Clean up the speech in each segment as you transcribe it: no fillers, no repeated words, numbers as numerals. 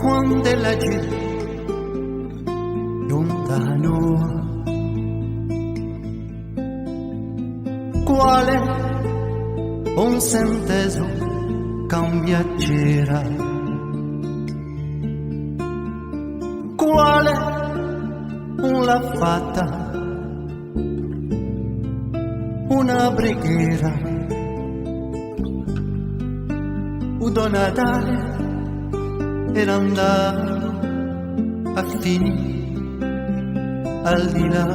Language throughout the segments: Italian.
quando la gente lontano, quale un senteso cambia c'era, quale una fatta, una preghiera, un Natale era andato a finire al di là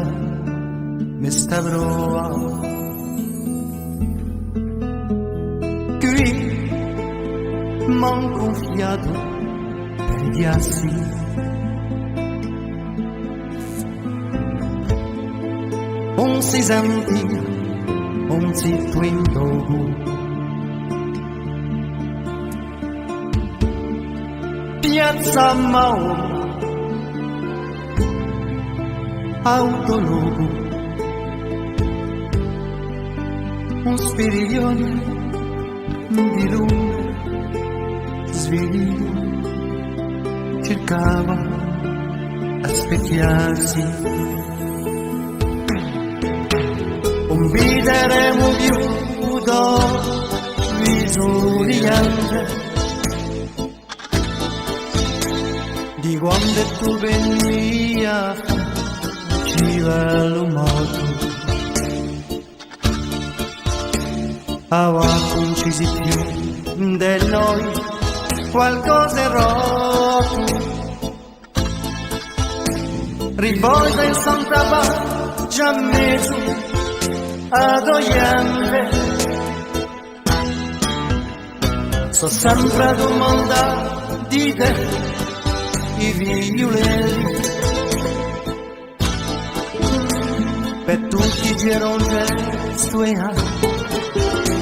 me sta prova. Qui m'han gonfiato per gli assi, non si sentiva un zitto in dogo, piazza Mauro autologo, un spiriglione di lume sveglio cercava a specchiarsi. Un videremo più d'oro visuriante di quando tu veni a lo moto aveva concisi più di noi qualcosa è rotto, rivolta in Santa Pace già messo ad Oiande, so sempre a domandare di te i vigliulelli per tutti i gesto e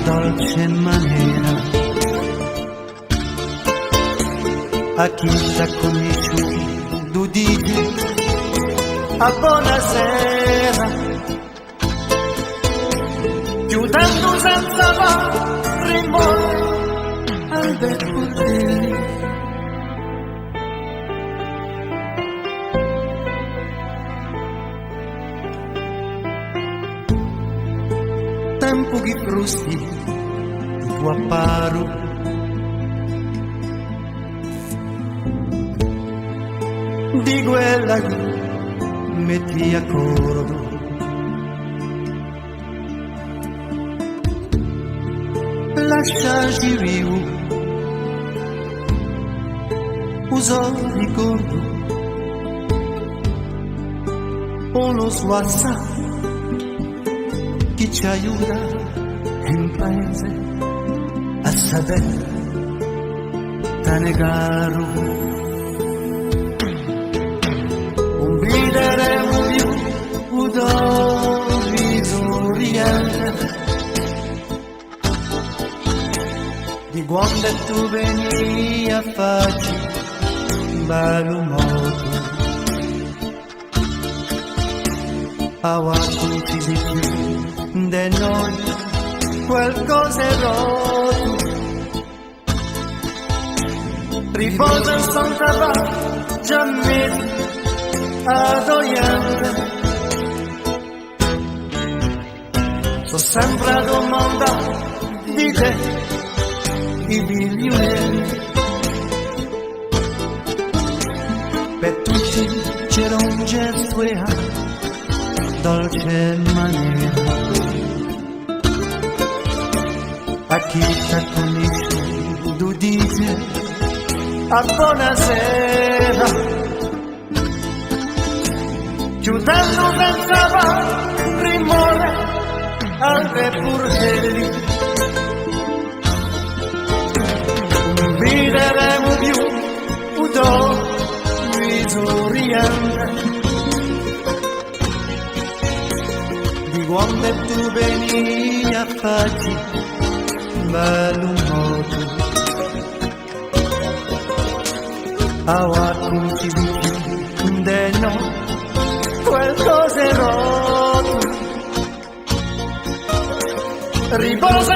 dolce maniera a chi t'ha conosciuto dice a buonasera, chiudendo senza rimore al becco. Tempo che frusti il tuo apparo, di quella che metti a cordo, lasciarci vivo, uso ricordo, uno suassa che ci aiuta in paese a sapere da negare. Non videremo più un visuriente di quando tu veni a farci bello modo. Aveva concisi più di noi qualcosa è rotto, riposa in Santa Pace già messo ad Oiande, so sempre a domandare di te i vigliulelli, per tutti c'era un gesto e dolce maniera a chi t'ha conosciuto dice a buonasera, chiudendo senza rimore al repurgelli. Non videremo più un visuriente di quando tu veni a farci bello modo, aveva concisi più di noi qualcosa è rotto, riposa